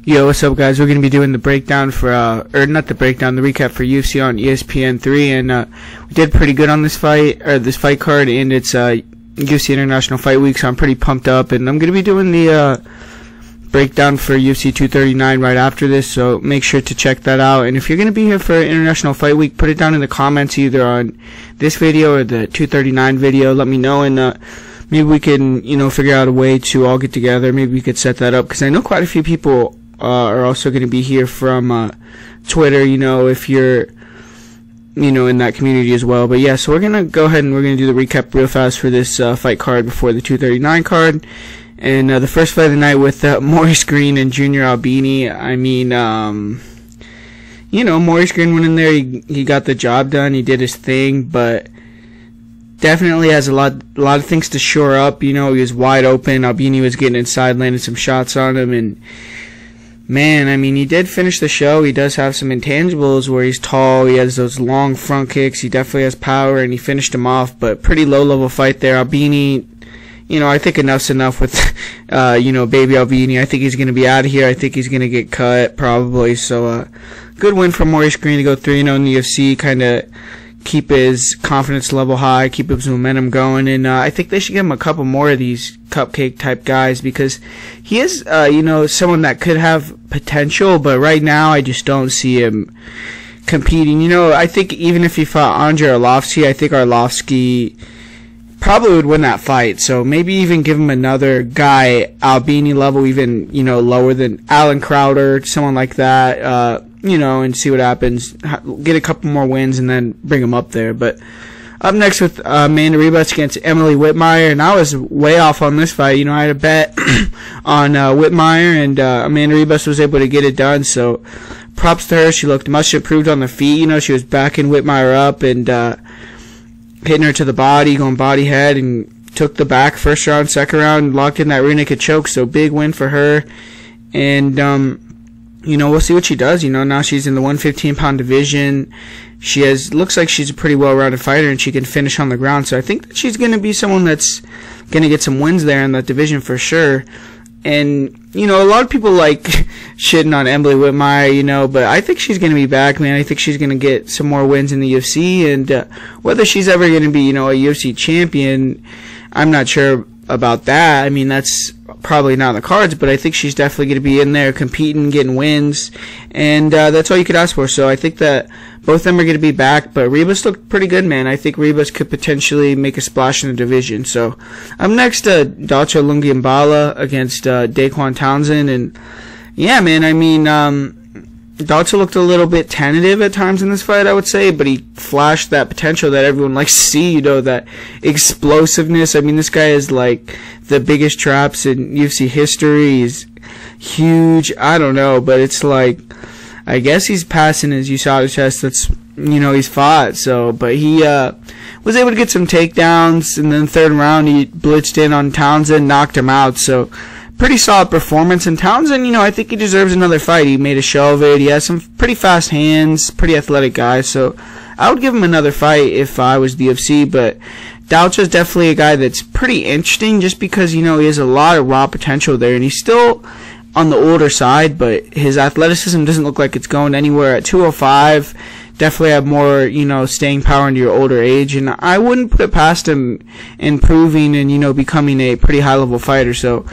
Yo, what's up, guys? We're going to be doing the breakdown for, or not the breakdown, the recap for UFC on ESPN 3, and, we did pretty good on this fight card, and it's, UFC International Fight Week, so I'm pretty pumped up, and I'm going to be doing the, breakdown for UFC 239 right after this, so make sure to check that out. And if you're going to be here for International Fight Week, put it down in the comments either on this video or the 239 video. Let me know, and maybe we can, figure out a way to all get together. Maybe we could set that up, because I know quite a few people are also going to be here from Twitter, if you're, in that community as well. But yeah, so we're going to go ahead and we're going to do the recap real fast for this fight card before the 239 card. And the first fight of the night with Maurice Greene and Junior Albini. I mean, Maurice Greene went in there. He got the job done. He did his thing, but definitely has a lot of things to shore up. He was wide open. Albini was getting inside, landing some shots on him, and man, I mean, he did finish the show. He does have some intangibles where he's tall. He has those long front kicks. He definitely has power, and he finished him off. But pretty low-level fight there. Albini, I think enough's enough with, baby Albini. I think he's going to be out of here. I think he's going to get cut, probably. So, good win for Maurice Greene to go 3-0 in the UFC, kind of keep his confidence level high, keep his momentum going. And I think they should give him a couple more of these cupcake-type guys, because he is, someone that could have potential, but right now I just don't see him competing. I think even if he fought Andre Arlovski, I think Arlovski probably would win that fight. So maybe even give him another guy, Albini level, even, lower than Alan Crowder, someone like that, and see what happens. Get a couple more wins and then bring him up there. But up next with Amanda Ribas against Emily Wittmeyer, and I was way off on this fight. I had a bet on Wittmeyer, and Amanda Ribas was able to get it done. So props to her. She looked much improved on the feet. She was backing Wittmeyer up and hitting her to the body, going body head, and took the back first round, second round, locked in that rear naked choke. So big win for her. And we'll see what she does. Now she's in the 115-pound division. Looks like she's a pretty well-rounded fighter, and she can finish on the ground. So I think that she's going to be someone that's going to get some wins there in that division for sure. And, a lot of people like shitting on Emily Wittmeyer, but I think she's going to be back, man. I think she's going to get some more wins in the UFC, and whether she's ever going to be, a UFC champion, I'm not sure about that. I mean, that's probably not in the cards, but I think she's definitely going to be in there competing, getting wins, and that's all you could ask for. So I think that both of them are going to be back, but Ribas looked pretty good, man. I think Ribas could potentially make a splash in the division. So up next, Dalcha Lungiambala against Daquan Townsend, and yeah, man, I mean, Dalcha looked a little bit tentative at times in this fight, I would say, but he flashed that potential that everyone likes to see, that explosiveness. I mean, this guy is like the biggest traps in UFC history. He's huge. I don't know, but it's like, I guess he's passing his USADA test. That's, he's fought. So, but he was able to get some takedowns, and then third round he blitzed in on Townsend, knocked him out. So pretty solid performance. And Townsend, I think he deserves another fight. He made a show of it. He has some pretty fast hands, pretty athletic guy. So I would give him another fight if I was the UFC. But Dalcha's definitely a guy that's pretty interesting, just because, he has a lot of raw potential there, and he's still on the older side, but his athleticism doesn't look like it's going anywhere. At 205, definitely have more, staying power into your older age, and I wouldn't put it past him improving and, becoming a pretty high-level fighter. So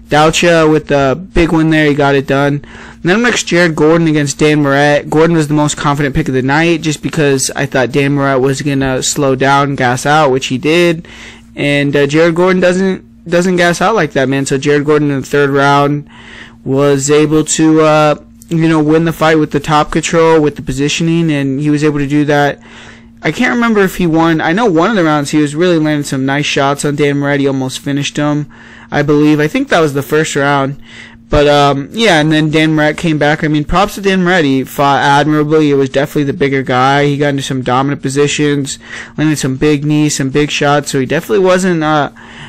Dalcha with the big win there, he got it done. And then next, Jared Gordon against Dan Murat. Gordon was the most confident pick of the night, just because I thought Dan Murat was going to slow down, gas out, which he did, and Jared Gordon doesn't gas out like that, man. So Jared Gordon in the third round was able to, win the fight with the top control, with the positioning, and he was able to do that. I can't remember if he won. I know one of the rounds he was really landing some nice shots on Dan Murat. He almost finished him, I believe. I think that was the first round. But, yeah, and then Dan Murat came back. I mean, props to Dan Murat. He fought admirably. It was definitely the bigger guy. He got into some dominant positions, landed some big knees, some big shots. So he definitely wasn't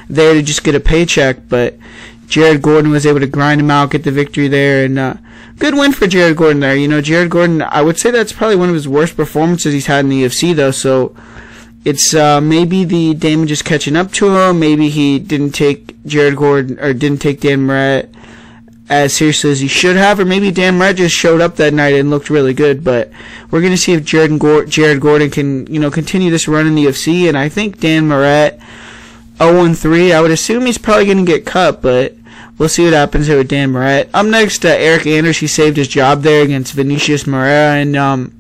there to just get a paycheck. But Jared Gordon was able to grind him out, get the victory there, and good win for Jared Gordon there. Jared Gordon, I would say that's probably one of his worst performances he's had in the UFC, though. So it's maybe the damage is catching up to him. Maybe he didn't take Jared Gordon, or didn't take Dan Murat as seriously as he should have, or maybe Dan Murat just showed up that night and looked really good. But we're going to see if Jared Gordon can, continue this run in the UFC. And I think Dan Murat, 0-3, I would assume he's probably going to get cut, but we'll see what happens here with Dan Murat. Up next, Eric Anders. He saved his job there against Vinicius Moreira, and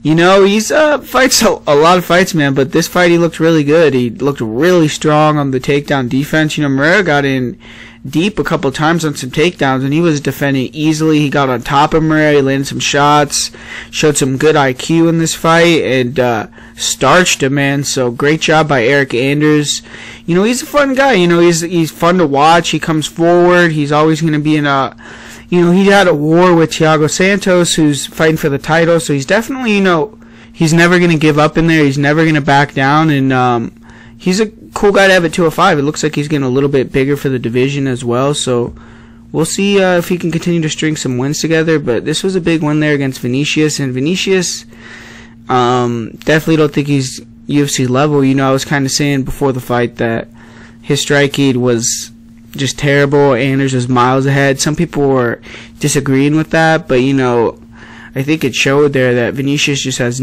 he's fights a lot of fights, man. But this fight, he looked really good. He looked really strong on the takedown defense. Moreira got in deep a couple times on some takedowns, and he was defending easily. He got on top of Maia, he landed some shots, showed some good IQ in this fight, and starched him, man. So great job by Eric Anders. He's a fun guy. He's fun to watch. He comes forward. He's always going to be in a, he had a war with Thiago Santos, who's fighting for the title. So he's definitely, he's never going to give up in there. He's never going to back down, and he's a cool guy to have at 205. It looks like he's getting a little bit bigger for the division as well, so we'll see if he can continue to string some wins together. But this was a big win there against Vinicius, and Vinicius definitely don't think he's UFC level. I was kind of saying before the fight that his striking was just terrible. Anders was miles ahead. Some people were disagreeing with that, but I think it showed there that Vinicius just has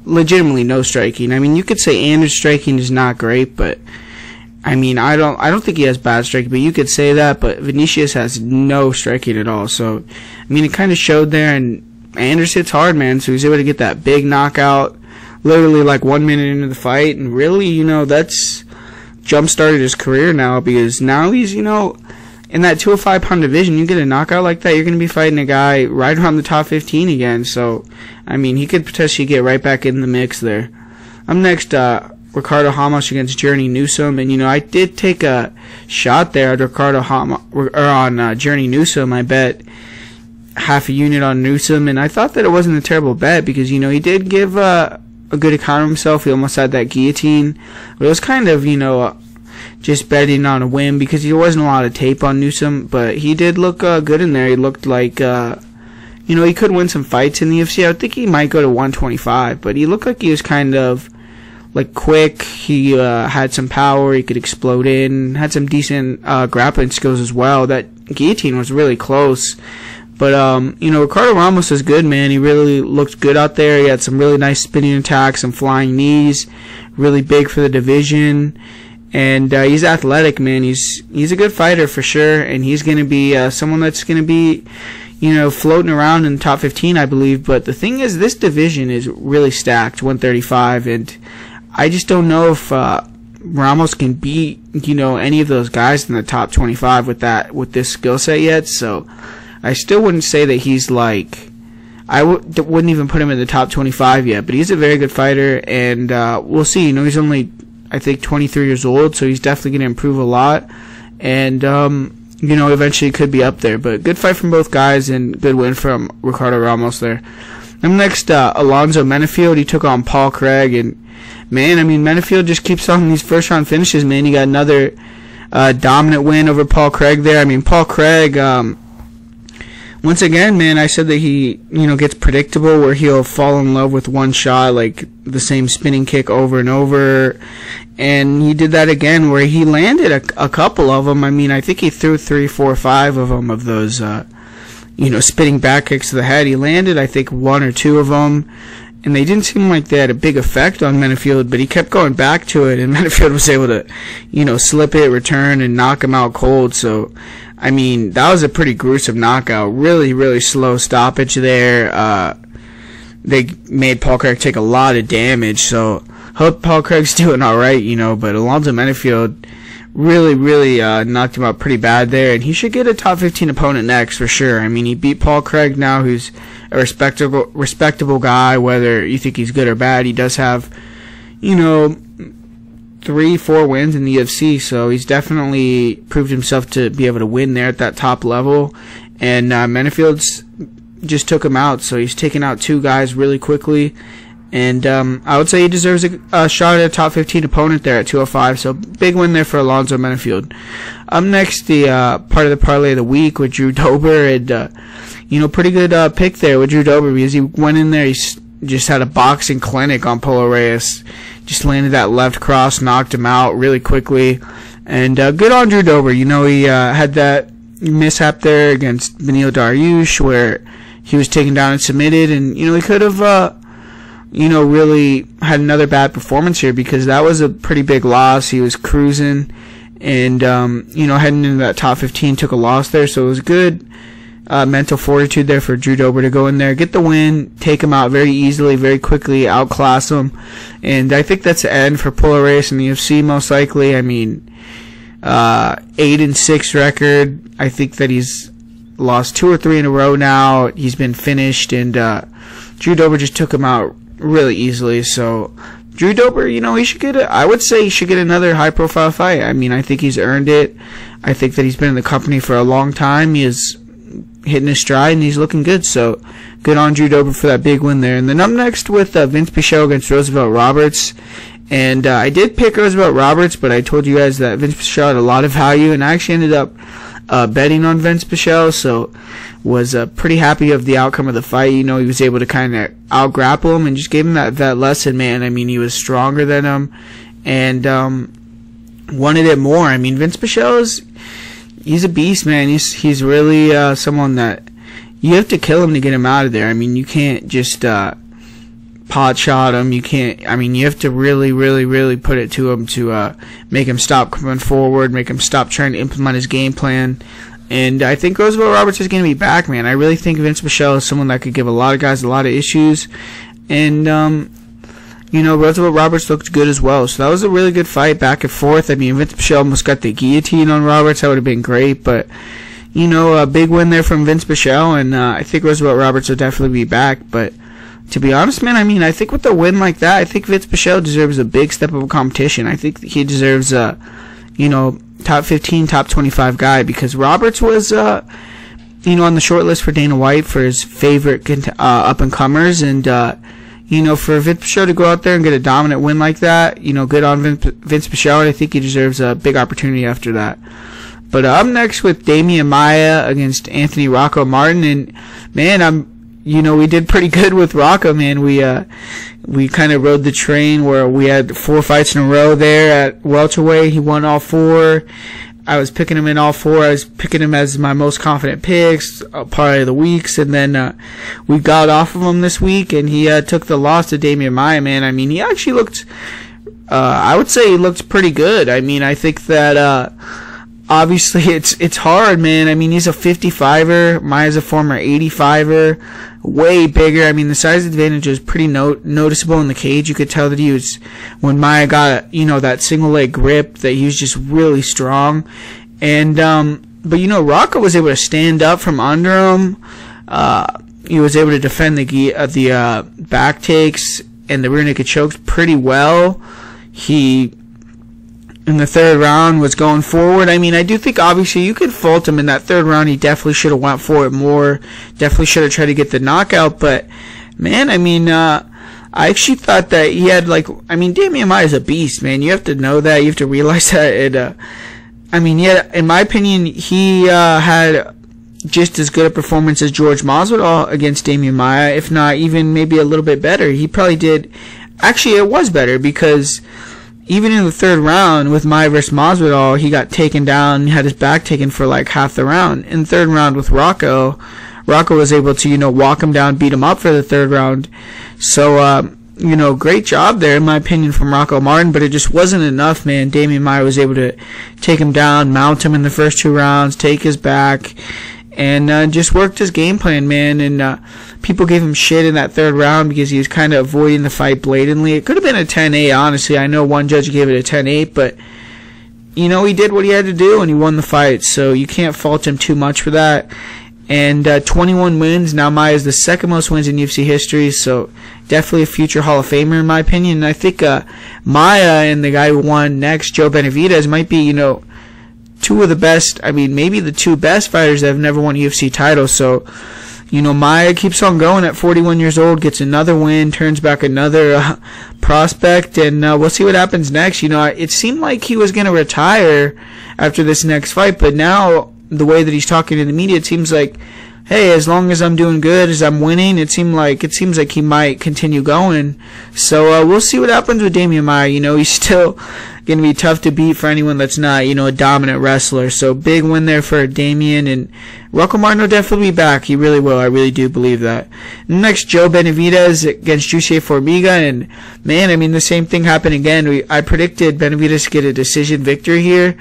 legitimately no striking. I mean, you could say Anders' striking is not great, but I mean, I don't think he has bad striking, but you could say that. But Vinicius has no striking at all. So, I mean, it kind of showed there, and Anders hits hard, man. So he's able to get that big knockout, literally like 1 minute into the fight, and really, that's jump-started his career now, because now he's, in that 205-pound division, you get a knockout like that, you're going to be fighting a guy right around the top 15 again. So, I mean, he could potentially get right back in the mix there. Up next, Ricardo Ramos against Journey Newsome. And, I did take a shot there at on Journey Newsome. I bet half a unit on Newsome, and I thought that it wasn't a terrible bet because, he did give a good account of himself. He almost had that guillotine. But it was kind of, just betting on a win because there wasn't a lot of tape on Newsome, but he did look good in there. He looked like, he could win some fights in the UFC. I would think he might go to 125, but he looked like he was kind of like quick. He had some power. He could explode in. Had some decent grappling skills as well. That guillotine was really close. But, Ricardo Ramos is good, man. He really looked good out there. He had some really nice spinning attacks, some flying knees, really big for the division. And he's athletic, man. He's a good fighter for sure, and he's going to be someone that's going to be, floating around in the top 15, I believe. But the thing is, this division is really stacked, 135, and I just don't know if Ramos can beat, any of those guys in the top 25 with this skill set yet. So I still wouldn't say that he's like, I wouldn't even put him in the top 25 yet. But he's a very good fighter, and we'll see. He's only, I think, 23 years old, so he's definitely going to improve a lot. And, eventually could be up there. But good fight from both guys, and good win from Ricardo Ramos there. And next, Alonzo Menafield. He took on Paul Craig. And, man, I mean, Menafield just keeps on these first-round finishes, man. He got another dominant win over Paul Craig there. I mean, Paul Craig, once again, man, I said that he, gets predictable, where he'll fall in love with one shot, like the same spinning kick over and over. And he did that again, where he landed a couple of them. I mean, I think he threw 3, 4, 5 of them, of those, spinning back kicks to the head. He landed, I think, 1 or 2 of them. And they didn't seem like they had a big effect on Menafield, but he kept going back to it, and Menafield was able to, slip it, return, and knock him out cold. So, I mean, that was a pretty gruesome knockout. Really, really slow stoppage there. They made Paul Craig take a lot of damage, so hope Paul Craig's doing alright, but Alonzo Menafield really, really knocked him out pretty bad there, and he should get a top 15 opponent next for sure. I mean, he beat Paul Craig now, who's a respectable guy, whether you think he's good or bad. He does have, 3, 4 wins in the UFC, so he's definitely proved himself to be able to win there at that top level. And Menafield's just took him out, so he's taken out 2 guys really quickly. And I would say he deserves a shot at a top 15 opponent there at 205. So big win there for Alonzo Menafield. Up next, the part of the parlay of the week with Drew Dober, and pretty good pick there with Drew Dober, because he went in there. He just had a boxing clinic on Polo Reyes. Just landed that left cross, knocked him out really quickly, and good on Drew Dober. He had that mishap there against Beneil Dariush where he was taken down and submitted, and he could have really had another bad performance here because that was a pretty big loss. He was cruising and heading into that top 15, took a loss there, so it was good mental fortitude there for Drew Dober to go in there, get the win, take him out very easily, very quickly, outclass him, and I think that's the end for Puleres in the UFC most likely. I mean, 8-6 record. I think that he's lost 2 or 3 in a row now. He's been finished, and Drew Dober just took him out really easily. So Drew Dober, he should get I would say he should get another high-profile fight. I mean, I think he's earned it. I think that he's been in the company for a long time. He is hitting his stride, and he's looking good. So good on Drew Dober for that big win there. And then up next with Vince Pichel against Roosevelt Roberts. And I did pick Roosevelt Roberts, but I told you guys that Vince Pichel had a lot of value, and I actually ended up betting on Vince Pichel, so was pretty happy of the outcome of the fight. He was able to kind of out-grapple him and just gave him that lesson, man. I mean, he was stronger than him and wanted it more. I mean, Vince Pichel he's a beast, man. He's really someone that you have to kill him to get him out of there. I mean, you can't just pot shot him. You can't. I mean, you have to really, really, really put it to him to make him stop coming forward, make him stop trying to implement his game plan. And I think Roosevelt Roberts is going to be back, man. I really think Vince Pichel is someone that could give a lot of guys a lot of issues. And Roosevelt Roberts looked good as well. So that was a really good fight, back and forth. I mean, Vince Pichel almost got the guillotine on Roberts. That would have been great, but a big win there from Vince Pichel, and I think Roosevelt Roberts will definitely be back. But to be honest, man, I mean, I think with a win like that, I think Vince Pichel deserves a big step of competition. I think he deserves a, top 15, top 25 guy, because Roberts was, on the short list for Dana White for his favorite up-and-comers, and, for Vince Pichel to go out there and get a dominant win like that, good on Vince Pichel, and I think he deserves a big opportunity after that. But up next with Demian Maia against Anthony Rocco Martin, and, man, we did pretty good with Rocco, man. We kind of rode the train where we had 4 fights in a row there at welterweight. He won all 4. I was picking him in all 4. I was picking him as my most confident picks, part of the weeks, and then we got off of him this week, and he took the loss to Demian Maia, man. I mean, he actually looked, I would say he looked pretty good. I mean, I think that obviously it's hard, man. I mean, he's a 55er. Maia's a former 85er. Way bigger. I mean, the size advantage was pretty noticeable in the cage. You could tell that he was, when Maia got, that single leg grip, that he was just really strong. And, but Rocco was able to stand up from under him. He was able to defend the back takes and the rear naked chokes pretty well. He, in the 3rd round, was going forward. I mean, I do think obviously you could fault him in that 3rd round. He definitely should have went for it more. Definitely should have tried to get the knockout. But man, I mean, I actually thought that he had Demian Maia is a beast, man. You have to know that. You have to realize that. In my opinion, he had just as good a performance as George Masvidal against Demian Maia, if not even maybe a little bit better. He probably did. Actually, it was better because even in the 3rd round with Maia versus Masvidal, he got taken down, had his back taken for like half the round. In the 3rd round with Rocco was able to, walk him down, beat him up for the 3rd round. So, great job there, in my opinion, from Rocco Martin, but it just wasn't enough, man. Demian Maia was able to take him down, mount him in the first 2 rounds, take his back, and just worked his game plan, man. And people gave him shit in that 3rd round because he was kind of avoiding the fight blatantly. It could have been a 10-8, honestly. I know one judge gave it a 10-8, but he did what he had to do and he won the fight, so you can't fault him too much for that. And 21 wins. Now Maia is the 2nd most wins in UFC history, so definitely a future Hall of Famer in my opinion. And I think Maia and the guy who won next, Joe Benavidez, might be, 2 of the best, maybe the 2 best fighters that have never won a UFC title. So, Maia keeps on going at 41 years old, gets another win, turns back another prospect, and we'll see what happens next. It seemed like he was going to retire after this next fight, but now the way that he's talking to the media, it seems like, hey, as long as I'm doing good, as I'm winning, it seems like he might continue going. So we'll see what happens with Demian Maia. He's still going to be tough to beat for anyone that's not, a dominant wrestler. So big win there for Demian, and Rocco Martin will definitely be back. He really will. I really do believe that. Next, Joe Benavidez against Jussier Formiga, and man, the same thing happened again. I predicted Benavidez to get a decision victory here,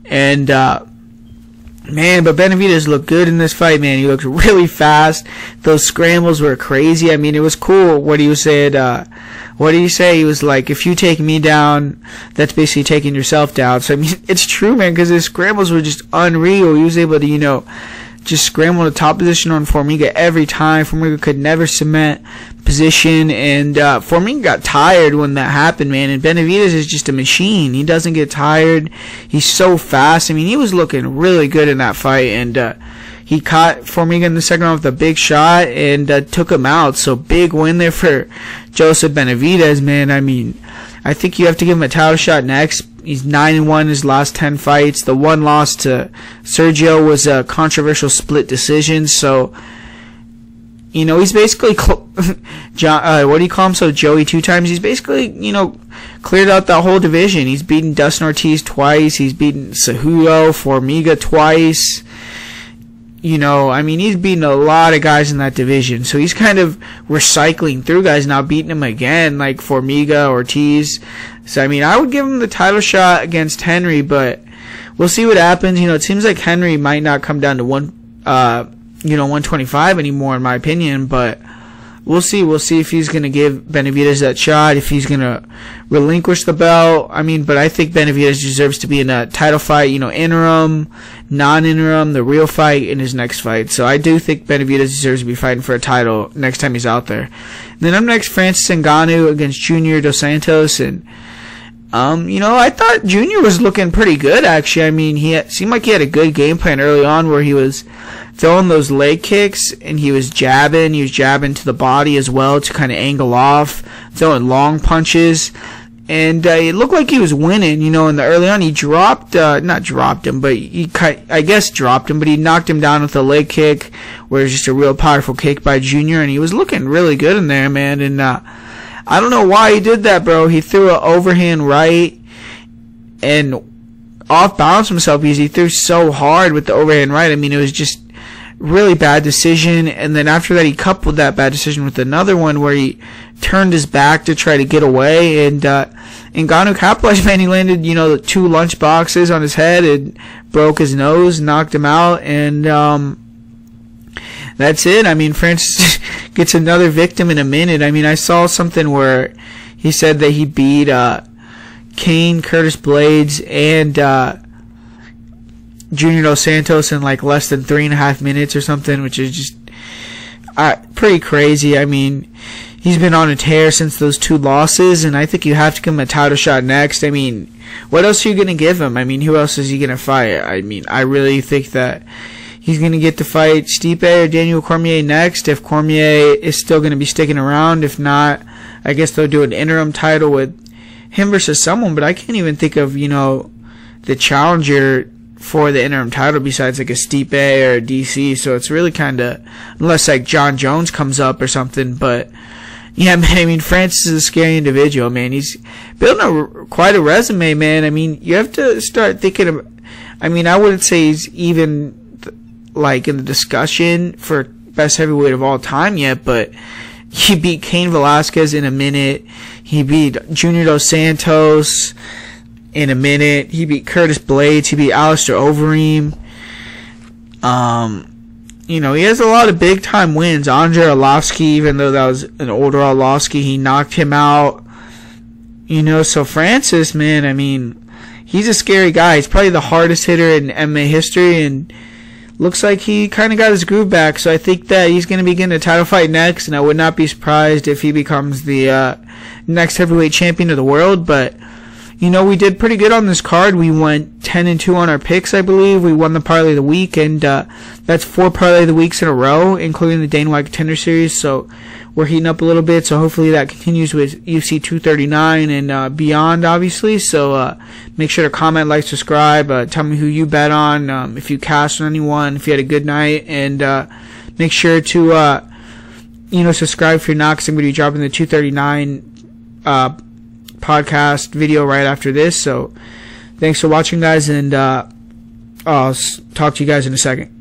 and man, but Benavidez looked good in this fight, man. He looked really fast. Those scrambles were crazy. It was cool what he said. What did he say? He was like, if you take me down, that's basically taking yourself down. So, it's true, man, because his scrambles were just unreal. He was able to, just scramble to top position on Formiga every time. Formiga could never cement position, and Formiga got tired when that happened, man. And Benavidez is just a machine. He doesn't get tired. He's so fast. He was looking really good in that fight, and he caught Formiga in the second round with a big shot and took him out. So big win there for Joseph Benavidez, man. I think you have to give him a title shot next. He's 9-1 in his last 10 fights. The one loss to Sergio was a controversial split decision. So, he's basically, what do you call him? So Joey 2 times. He's basically, cleared out that whole division. He's beaten Dustin Ortiz twice. He's beaten Cejudo, Formiga twice. He's beaten a lot of guys in that division. So he's kind of recycling through guys now, beating them again, like Formiga, Ortiz. So, I would give him the title shot against Henry, but we'll see what happens. It seems like Henry might not come down to 125 anymore, in my opinion, but we'll see. We'll see if he's going to give Benavidez that shot, if he's going to relinquish the belt. But I think Benavidez deserves to be in a title fight, interim, non-interim, the real fight in his next fight. So I do think Benavidez deserves to be fighting for a title next time he's out there. And then up next, Francis Ngannou against Junior Dos Santos, and I thought Junior was looking pretty good, actually. He seemed like he had a good game plan early on where he was throwing those leg kicks and he was jabbing to the body as well to kind of angle off, throwing long punches, and it looked like he was winning, in the early on. He dropped, not dropped him, but dropped him, but he knocked him down with a leg kick where it was just a real powerful kick by Junior, and he was looking really good in there, man, and I don't know why he did that, bro. He threw an overhand right and off-balanced himself because he threw so hard with the overhand right. it was just really bad decision. And then after that, he coupled that bad decision with another one where he turned his back to try to get away. And Ngannou capitalized, man. He landed, the 2 lunch boxes on his head and broke his nose, knocked him out, and that's it. Francis gets another victim in a minute. I saw something where he said that he beat Kane, Curtis Blades, and Junior Dos Santos in like less than 3.5 minutes or something, which is just pretty crazy. He's been on a tear since those 2 losses, and I think you have to give him a title shot next. What else are you going to give him? Who else is he going to fight? I really think that he's going to get to fight Stipe or Daniel Cormier next, if Cormier is still going to be sticking around. If not, I guess they'll do an interim title with him versus someone, but I can't even think of, the challenger for the interim title besides like a Stipe or a DC, so it's really kind of, unless like John Jones comes up or something, but yeah, man, Francis is a scary individual, man. He's building quite a resume, man. You have to start thinking of, I wouldn't say he's even like in the discussion for best heavyweight of all time yet, but he beat Cain Velasquez in a minute. He beat Junior Dos Santos in a minute. He beat Curtis Blades. He beat Alistair Overeem. He has a lot of big time wins. Andre Arlovsky, even though that was an older Arlovsky, he knocked him out. So Francis, man, he's a scary guy. He's probably the hardest hitter in MMA history, and looks like he kind of got his groove back. So I think that he's going to be getting a title fight next, and I would not be surprised if he becomes the next heavyweight champion of the world. But we did pretty good on this card. We went 10-2 on our picks, I believe. We won the parlay of the week, and that's 4 parlay of the weeks in a row, including the Dana White Contender Series. So we're heating up a little bit. So hopefully that continues with UFC 239 and beyond, obviously. So make sure to comment, like, subscribe. Tell me who you bet on, if you cashed on anyone, if you had a good night, and make sure to subscribe if you're not, because I'm going to be dropping the 239 podcast video right after this. So thanks for watching, guys, and I'll talk to you guys in a second.